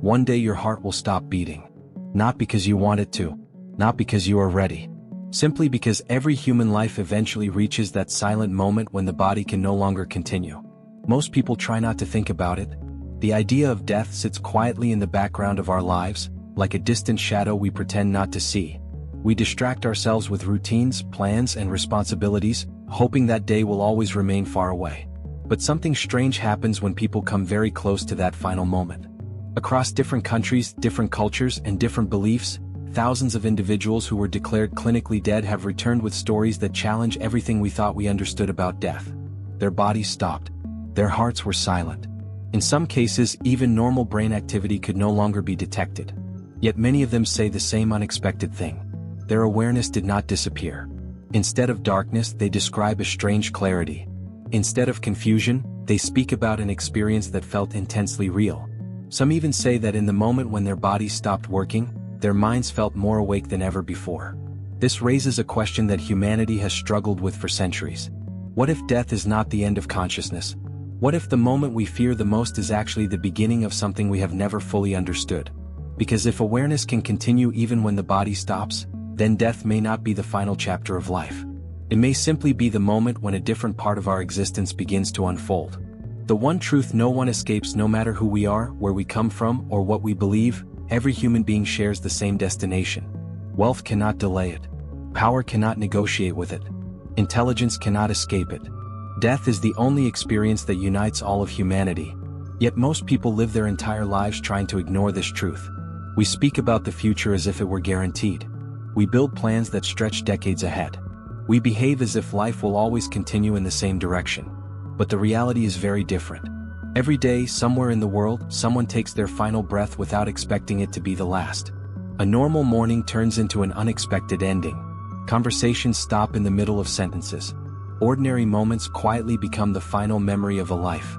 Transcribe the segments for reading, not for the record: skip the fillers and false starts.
One day your heart will stop beating. Not because you want it to. Not because you are ready. Simply because every human life eventually reaches that silent moment when the body can no longer continue. Most people try not to think about it. The idea of death sits quietly in the background of our lives, like a distant shadow we pretend not to see. We distract ourselves with routines, plans, and responsibilities, hoping that day will always remain far away. But something strange happens when people come very close to that final moment. Across different countries, different cultures, and different beliefs, thousands of individuals who were declared clinically dead have returned with stories that challenge everything we thought we understood about death. Their bodies stopped. Their hearts were silent. In some cases, even normal brain activity could no longer be detected. Yet many of them say the same unexpected thing. Their awareness did not disappear. Instead of darkness, they describe a strange clarity. Instead of confusion, they speak about an experience that felt intensely real. Some even say that in the moment when their bodies stopped working, their minds felt more awake than ever before. This raises a question that humanity has struggled with for centuries. What if death is not the end of consciousness? What if the moment we fear the most is actually the beginning of something we have never fully understood? Because if awareness can continue even when the body stops, then death may not be the final chapter of life. It may simply be the moment when a different part of our existence begins to unfold. The one truth no one escapes, no matter who we are, where we come from, or what we believe, every human being shares the same destination. Wealth cannot delay it. Power cannot negotiate with it. Intelligence cannot escape it. Death is the only experience that unites all of humanity. Yet most people live their entire lives trying to ignore this truth. We speak about the future as if it were guaranteed. We build plans that stretch decades ahead. We behave as if life will always continue in the same direction. But the reality is very different. Every day, somewhere in the world, someone takes their final breath without expecting it to be the last. A normal morning turns into an unexpected ending. Conversations stop in the middle of sentences. Ordinary moments quietly become the final memory of a life.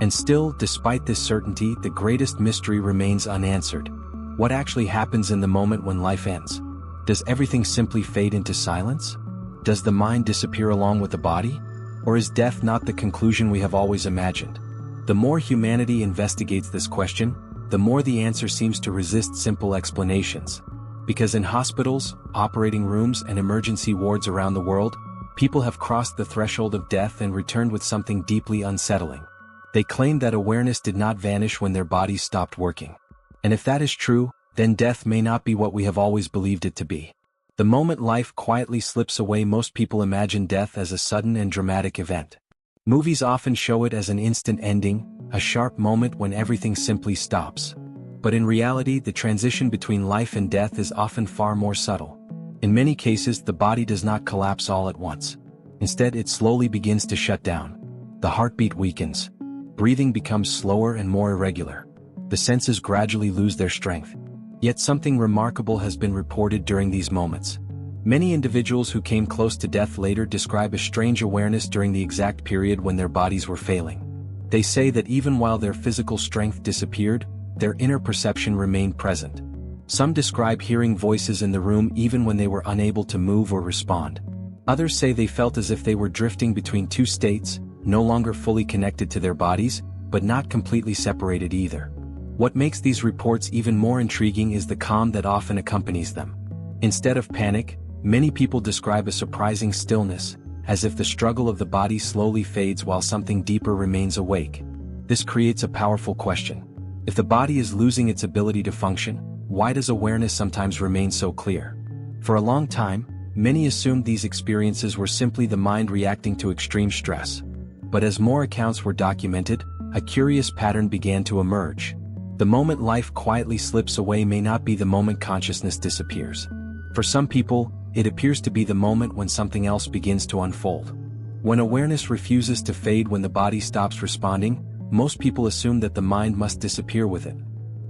And still, despite this certainty, the greatest mystery remains unanswered. What actually happens in the moment when life ends? Does everything simply fade into silence? Does the mind disappear along with the body? Or is death not the conclusion we have always imagined? The more humanity investigates this question, the more the answer seems to resist simple explanations. Because in hospitals, operating rooms, and emergency wards around the world, people have crossed the threshold of death and returned with something deeply unsettling. They claim that awareness did not vanish when their bodies stopped working. And if that is true, then death may not be what we have always believed it to be. The moment life quietly slips away, most people imagine death as a sudden and dramatic event. Movies often show it as an instant ending, a sharp moment when everything simply stops. But in reality, the transition between life and death is often far more subtle. In many cases, the body does not collapse all at once. Instead, it slowly begins to shut down. The heartbeat weakens. Breathing becomes slower and more irregular. The senses gradually lose their strength. Yet something remarkable has been reported during these moments. Many individuals who came close to death later describe a strange awareness during the exact period when their bodies were failing. They say that even while their physical strength disappeared, their inner perception remained present. Some describe hearing voices in the room even when they were unable to move or respond. Others say they felt as if they were drifting between two states, no longer fully connected to their bodies, but not completely separated either. What makes these reports even more intriguing is the calm that often accompanies them. Instead of panic, many people describe a surprising stillness, as if the struggle of the body slowly fades while something deeper remains awake. This creates a powerful question. If the body is losing its ability to function, why does awareness sometimes remain so clear? For a long time, many assumed these experiences were simply the mind reacting to extreme stress. But as more accounts were documented, a curious pattern began to emerge. The moment life quietly slips away may not be the moment consciousness disappears. For some people, it appears to be the moment when something else begins to unfold. When awareness refuses to fade, when the body stops responding, most people assume that the mind must disappear with it.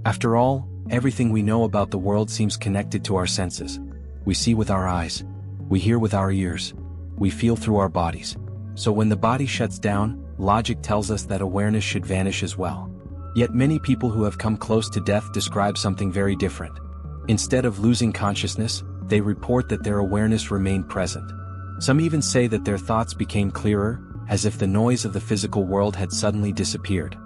After all, everything we know about the world seems connected to our senses. We see with our eyes. We hear with our ears. We feel through our bodies. So when the body shuts down, logic tells us that awareness should vanish as well. Yet many people who have come close to death describe something very different. Instead of losing consciousness, they report that their awareness remained present. Some even say that their thoughts became clearer, as if the noise of the physical world had suddenly disappeared.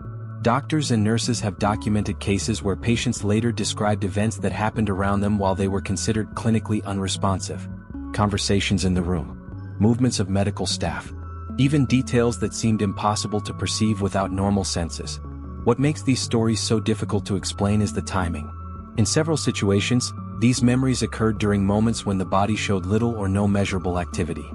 Doctors and nurses have documented cases where patients later described events that happened around them while they were considered clinically unresponsive. Conversations in the room, movements of medical staff, even details that seemed impossible to perceive without normal senses. What makes these stories so difficult to explain is the timing. In several situations, these memories occurred during moments when the body showed little or no measurable activity.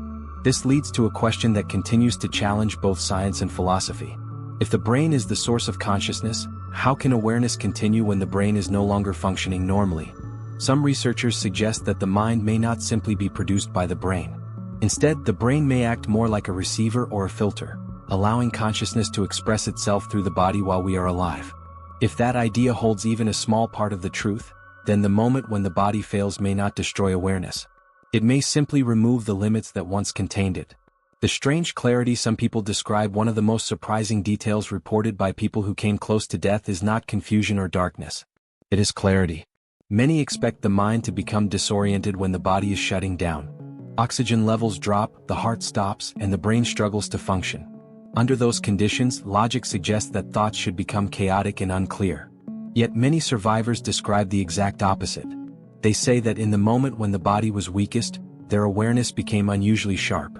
This leads to a question that continues to challenge both science and philosophy. If the brain is the source of consciousness, how can awareness continue when the brain is no longer functioning normally? Some researchers suggest that the mind may not simply be produced by the brain. Instead, the brain may act more like a receiver or a filter, allowing consciousness to express itself through the body while we are alive. If that idea holds even a small part of the truth, then the moment when the body fails may not destroy awareness. It may simply remove the limits that once contained it. The strange clarity some people describe. One of the most surprising details reported by people who came close to death is not confusion or darkness. It is clarity. Many expect the mind to become disoriented when the body is shutting down. Oxygen levels drop, the heart stops, and the brain struggles to function. Under those conditions, logic suggests that thoughts should become chaotic and unclear. Yet many survivors describe the exact opposite. They say that in the moment when the body was weakest, their awareness became unusually sharp.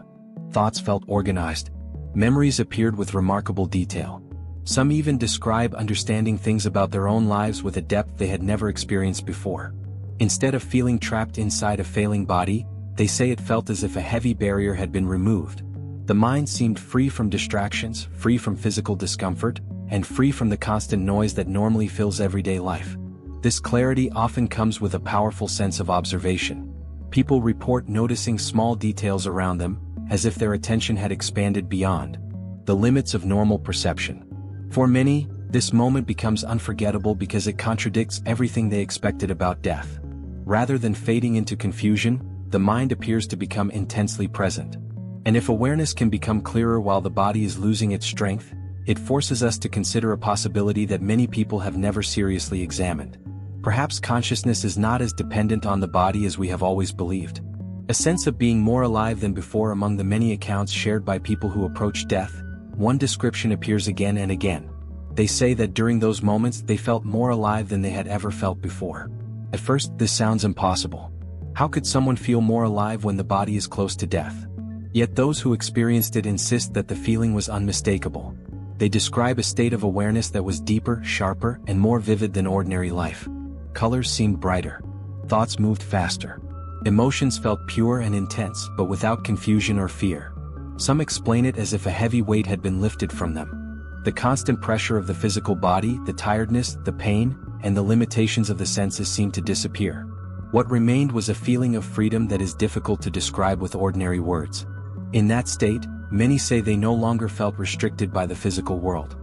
Thoughts felt organized. Memories appeared with remarkable detail. Some even describe understanding things about their own lives with a depth they had never experienced before. Instead of feeling trapped inside a failing body, they say it felt as if a heavy barrier had been removed. The mind seemed free from distractions, free from physical discomfort, and free from the constant noise that normally fills everyday life. This clarity often comes with a powerful sense of observation. People report noticing small details around them, as if their attention had expanded beyond the limits of normal perception. For many, this moment becomes unforgettable because it contradicts everything they expected about death. Rather than fading into confusion, the mind appears to become intensely present. And if awareness can become clearer while the body is losing its strength, it forces us to consider a possibility that many people have never seriously examined. Perhaps consciousness is not as dependent on the body as we have always believed. A sense of being more alive than before. Among the many accounts shared by people who approach death, one description appears again and again. They say that during those moments they felt more alive than they had ever felt before. At first, this sounds impossible. How could someone feel more alive when the body is close to death? Yet those who experienced it insist that the feeling was unmistakable. They describe a state of awareness that was deeper, sharper, and more vivid than ordinary life. Colors seemed brighter. Thoughts moved faster. Emotions felt pure and intense, but without confusion or fear. Some explain it as if a heavy weight had been lifted from them. The constant pressure of the physical body, the tiredness, the pain, and the limitations of the senses seemed to disappear. What remained was a feeling of freedom that is difficult to describe with ordinary words. In that state, many say they no longer felt restricted by the physical world.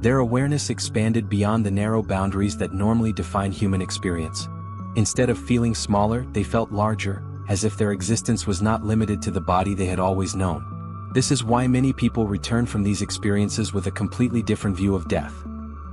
Their awareness expanded beyond the narrow boundaries that normally define human experience. Instead of feeling smaller, they felt larger, as if their existence was not limited to the body they had always known. This is why many people return from these experiences with a completely different view of death.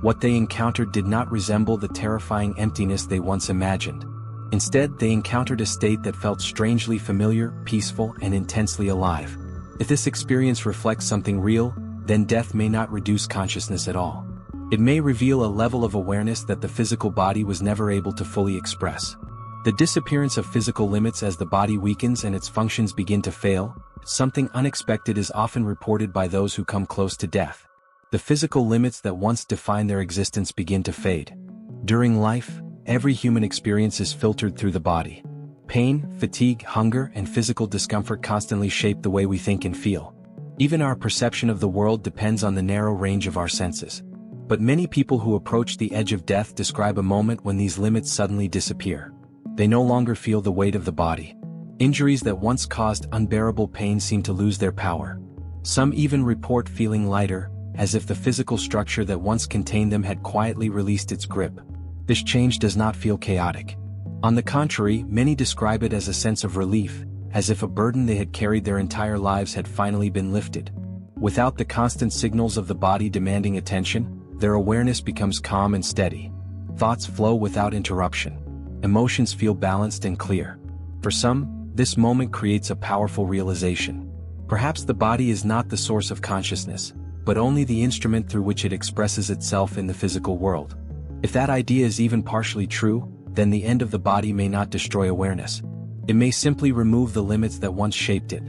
What they encountered did not resemble the terrifying emptiness they once imagined. Instead, they encountered a state that felt strangely familiar, peaceful, and intensely alive. If this experience reflects something real, then death may not reduce consciousness at all. It may reveal a level of awareness that the physical body was never able to fully express. The disappearance of physical limits as the body weakens and its functions begin to fail, something unexpected is often reported by those who come close to death. The physical limits that once defined their existence begin to fade. During life, every human experience is filtered through the body. Pain, fatigue, hunger, and physical discomfort constantly shape the way we think and feel. Even our perception of the world depends on the narrow range of our senses. But many people who approach the edge of death describe a moment when these limits suddenly disappear. They no longer feel the weight of the body. Injuries that once caused unbearable pain seem to lose their power. Some even report feeling lighter, as if the physical structure that once contained them had quietly released its grip. This change does not feel chaotic. On the contrary, many describe it as a sense of relief, as if a burden they had carried their entire lives had finally been lifted. Without the constant signals of the body demanding attention, their awareness becomes calm and steady. Thoughts flow without interruption. Emotions feel balanced and clear. For some, this moment creates a powerful realization. Perhaps the body is not the source of consciousness. but only the instrument through which it expresses itself in the physical world. If that idea is even partially true, then the end of the body may not destroy awareness. It may simply remove the limits that once shaped it.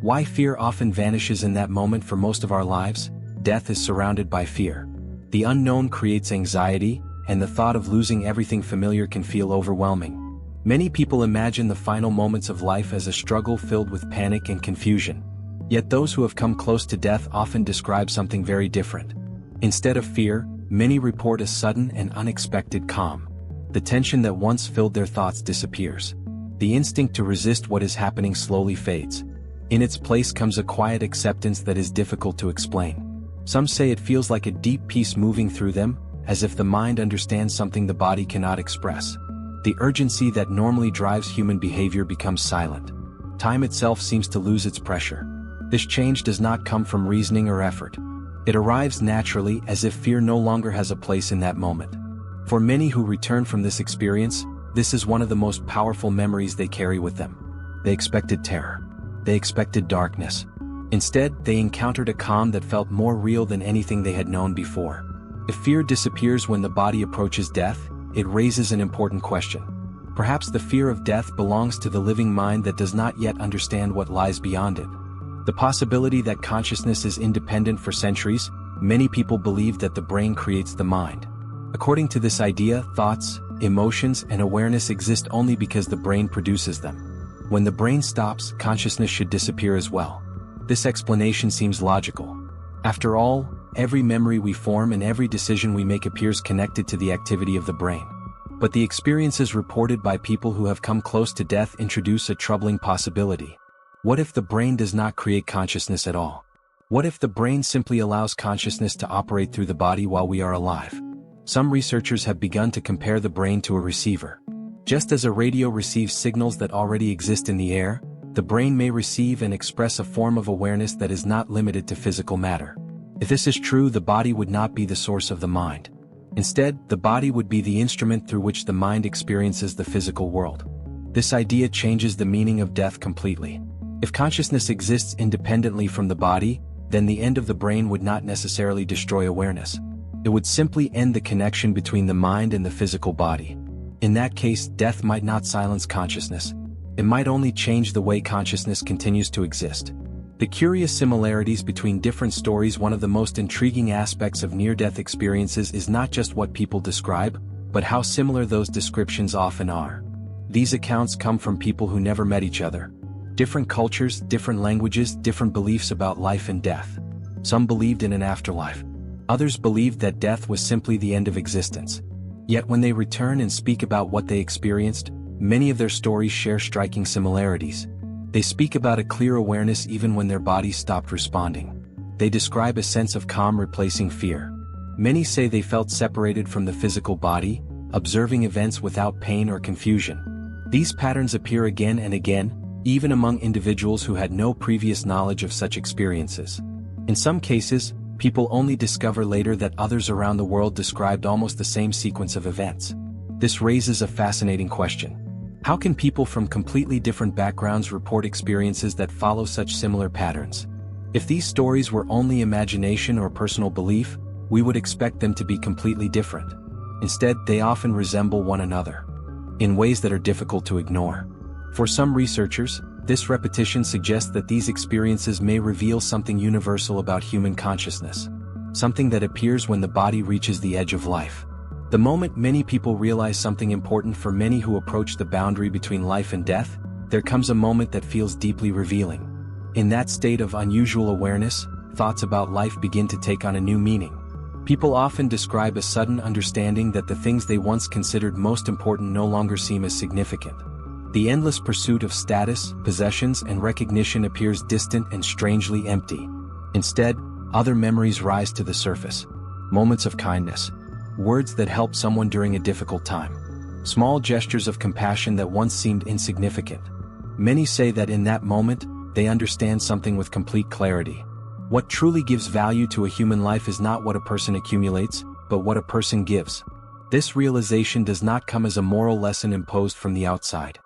Why fear often vanishes in that moment for most of our lives? Death is surrounded by fear. The unknown creates anxiety, and the thought of losing everything familiar can feel overwhelming. Many people imagine the final moments of life as a struggle filled with panic and confusion. Yet those who have come close to death often describe something very different. Instead of fear, many report a sudden and unexpected calm. The tension that once filled their thoughts disappears. The instinct to resist what is happening slowly fades. In its place comes a quiet acceptance that is difficult to explain. Some say it feels like a deep peace moving through them, as if the mind understands something the body cannot express. The urgency that normally drives human behavior becomes silent. Time itself seems to lose its pressure. This change does not come from reasoning or effort. It arrives naturally, as if fear no longer has a place in that moment. For many who return from this experience, this is one of the most powerful memories they carry with them. They expected terror. They expected darkness. Instead, they encountered a calm that felt more real than anything they had known before. If fear disappears when the body approaches death, it raises an important question. Perhaps the fear of death belongs to the living mind that does not yet understand what lies beyond it. The possibility that consciousness is independent. For centuries, many people believed that the brain creates the mind. According to this idea, thoughts, emotions, and awareness exist only because the brain produces them. When the brain stops, consciousness should disappear as well. This explanation seems logical. After all, every memory we form and every decision we make appears connected to the activity of the brain. But the experiences reported by people who have come close to death introduce a troubling possibility. What if the brain does not create consciousness at all? What if the brain simply allows consciousness to operate through the body while we are alive? Some researchers have begun to compare the brain to a receiver. Just as a radio receives signals that already exist in the air, the brain may receive and express a form of awareness that is not limited to physical matter. If this is true, the body would not be the source of the mind. Instead, the body would be the instrument through which the mind experiences the physical world. This idea changes the meaning of death completely. If consciousness exists independently from the body, then the end of the brain would not necessarily destroy awareness. It would simply end the connection between the mind and the physical body. In that case, death might not silence consciousness. It might only change the way consciousness continues to exist. The curious similarities between different stories. One of the most intriguing aspects of near-death experiences is not just what people describe, but how similar those descriptions often are. These accounts come from people who never met each other. Different cultures, different languages, different beliefs about life and death. Some believed in an afterlife. Others believed that death was simply the end of existence. Yet when they return and speak about what they experienced, many of their stories share striking similarities. They speak about a clear awareness even when their bodies stopped responding. They describe a sense of calm replacing fear. Many say they felt separated from the physical body, observing events without pain or confusion. These patterns appear again and again, even among individuals who had no previous knowledge of such experiences. In some cases, people only discover later that others around the world described almost the same sequence of events. This raises a fascinating question. How can people from completely different backgrounds report experiences that follow such similar patterns? If these stories were only imagination or personal belief, we would expect them to be completely different. Instead, they often resemble one another in ways that are difficult to ignore. For some researchers, this repetition suggests that these experiences may reveal something universal about human consciousness, something that appears when the body reaches the edge of life. The moment many people realize something important. For many who approach the boundary between life and death, there comes a moment that feels deeply revealing. In that state of unusual awareness, thoughts about life begin to take on a new meaning. People often describe a sudden understanding that the things they once considered most important no longer seem as significant. The endless pursuit of status, possessions, and recognition appears distant and strangely empty. Instead, other memories rise to the surface. Moments of kindness. Words that helped someone during a difficult time. Small gestures of compassion that once seemed insignificant. Many say that in that moment, they understand something with complete clarity. What truly gives value to a human life is not what a person accumulates, but what a person gives. This realization does not come as a moral lesson imposed from the outside.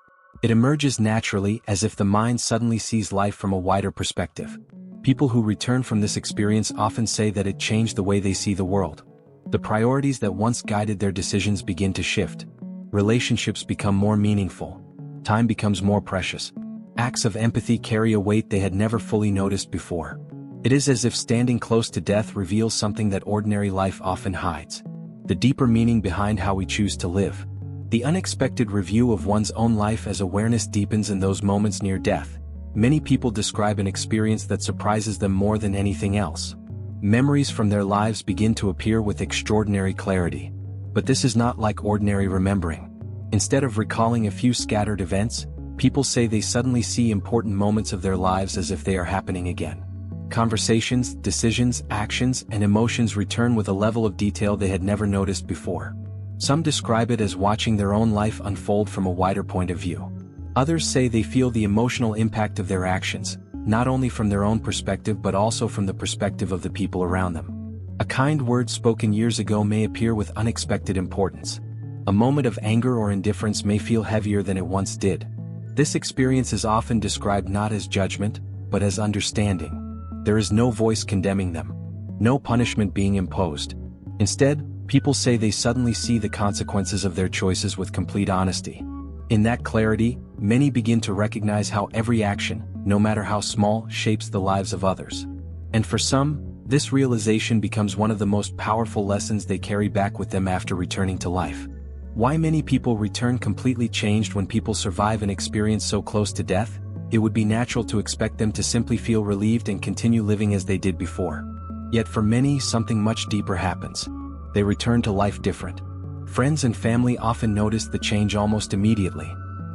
It emerges naturally, as if the mind suddenly sees life from a wider perspective. People who return from this experience often say that it changed the way they see the world. The priorities that once guided their decisions begin to shift. Relationships become more meaningful. Time becomes more precious. Acts of empathy carry a weight they had never fully noticed before. It is as if standing close to death reveals something that ordinary life often hides. The deeper meaning behind how we choose to live. The unexpected review of one's own life as awareness deepens in those moments near death. Many people describe an experience that surprises them more than anything else. Memories from their lives begin to appear with extraordinary clarity. But this is not like ordinary remembering. Instead of recalling a few scattered events, people say they suddenly see important moments of their lives as if they are happening again. Conversations, decisions, actions, and emotions return with a level of detail they had never noticed before. Some describe it as watching their own life unfold from a wider point of view. Others say they feel the emotional impact of their actions, not only from their own perspective but also from the perspective of the people around them. A kind word spoken years ago may appear with unexpected importance. A moment of anger or indifference may feel heavier than it once did. This experience is often described not as judgment, but as understanding. There is no voice condemning them. No punishment being imposed. Instead, people say they suddenly see the consequences of their choices with complete honesty. In that clarity, many begin to recognize how every action, no matter how small, shapes the lives of others. And for some, this realization becomes one of the most powerful lessons they carry back with them after returning to life. Why many people return completely changed when people survive an experience so close to death? It would be natural to expect them to simply feel relieved and continue living as they did before. Yet for many, something much deeper happens. They return to life different. Friends and family often notice the change almost immediately.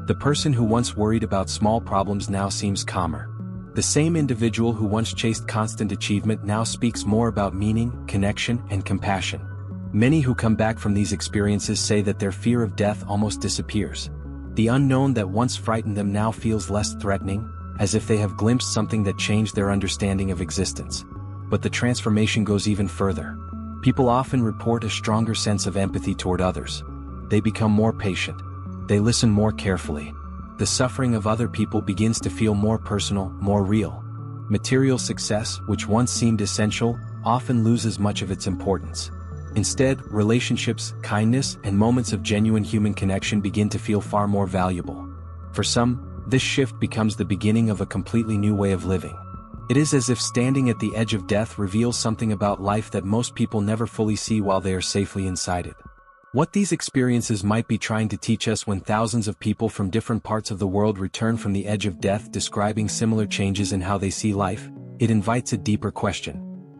The person who once worried about small problems now seems calmer. The same individual who once chased constant achievement now speaks more about meaning, connection, and compassion. Many who come back from these experiences say that their fear of death almost disappears. The unknown that once frightened them now feels less threatening, as if they have glimpsed something that changed their understanding of existence. But the transformation goes even further. People often report a stronger sense of empathy toward others. They become more patient. They listen more carefully. The suffering of other people begins to feel more personal, more real. Material success, which once seemed essential, often loses much of its importance. Instead, relationships, kindness, and moments of genuine human connection begin to feel far more valuable. For some, this shift becomes the beginning of a completely new way of living. It is as if standing at the edge of death reveals something about life that most people never fully see while they are safely inside it. What these experiences might be trying to teach us when thousands of people from different parts of the world return from the edge of death describing similar changes in how they see life, it invites a deeper question.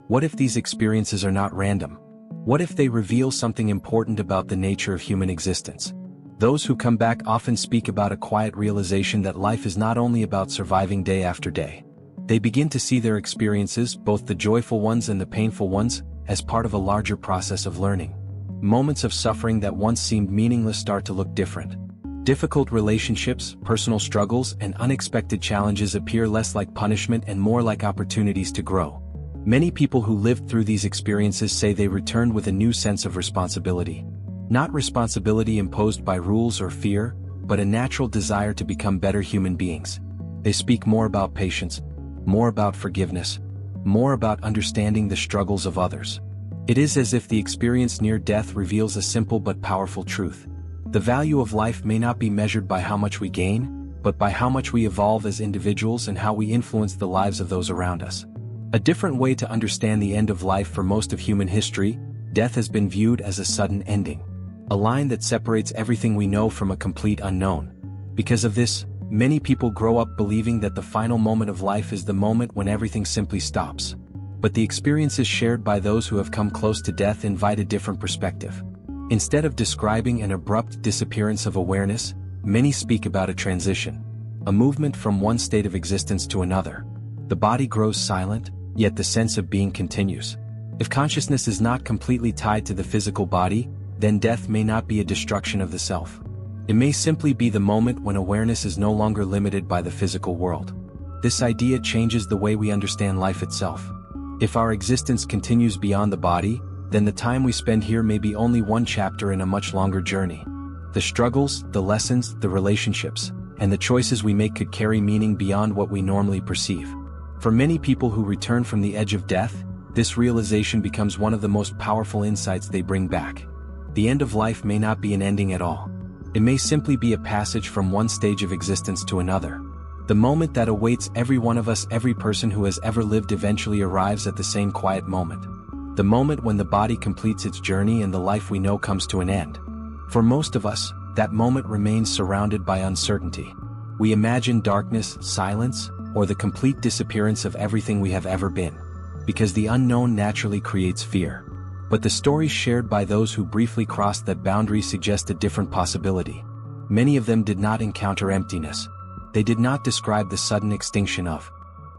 What if these experiences are not random? What if they reveal something important about the nature of human existence? Those who come back often speak about a quiet realization that life is not only about surviving day after day. They begin to see their experiences, both the joyful ones and the painful ones, as part of a larger process of learning. Moments of suffering that once seemed meaningless start to look different. Difficult relationships, personal struggles, and unexpected challenges appear less like punishment and more like opportunities to grow. Many people who lived through these experiences say they returned with a new sense of responsibility. Not responsibility imposed by rules or fear, but a natural desire to become better human beings. They speak more about patience, more about forgiveness, more about understanding the struggles of others. It is as if the experience near death reveals a simple but powerful truth. The value of life may not be measured by how much we gain, but by how much we evolve as individuals and how we influence the lives of those around us. A different way to understand the end of life for most of human history, death has been viewed as a sudden ending. A line that separates everything we know from a complete unknown. Because of this, many people grow up believing that the final moment of life is the moment when everything simply stops. But the experiences shared by those who have come close to death invite a different perspective. Instead of describing an abrupt disappearance of awareness, many speak about a transition, a movement from one state of existence to another. The body grows silent, yet the sense of being continues. If consciousness is not completely tied to the physical body, then death may not be a destruction of the self. It may simply be the moment when awareness is no longer limited by the physical world. This idea changes the way we understand life itself. If our existence continues beyond the body, then the time we spend here may be only one chapter in a much longer journey. The struggles, the lessons, the relationships, and the choices we make could carry meaning beyond what we normally perceive. For many people who return from the edge of death, this realization becomes one of the most powerful insights they bring back. The end of life may not be an ending at all. It may simply be a passage from one stage of existence to another. The moment that awaits every one of us, every person who has ever lived, eventually arrives at the same quiet moment. The moment when the body completes its journey and the life we know comes to an end. For most of us, that moment remains surrounded by uncertainty. We imagine darkness, silence, or the complete disappearance of everything we have ever been. Because the unknown naturally creates fear. But the stories shared by those who briefly crossed that boundary suggest a different possibility. Many of them did not encounter emptiness. They did not describe the sudden extinction of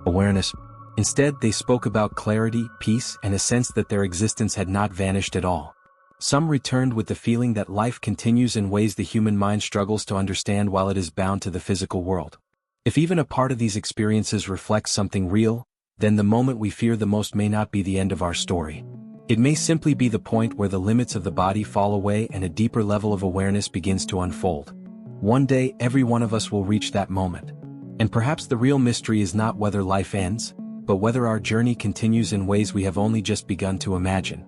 awareness. Instead, they spoke about clarity, peace, and a sense that their existence had not vanished at all. Some returned with the feeling that life continues in ways the human mind struggles to understand while it is bound to the physical world. If even a part of these experiences reflects something real, then the moment we fear the most may not be the end of our story. It may simply be the point where the limits of the body fall away and a deeper level of awareness begins to unfold. One day, every one of us will reach that moment. And perhaps the real mystery is not whether life ends, but whether our journey continues in ways we have only just begun to imagine.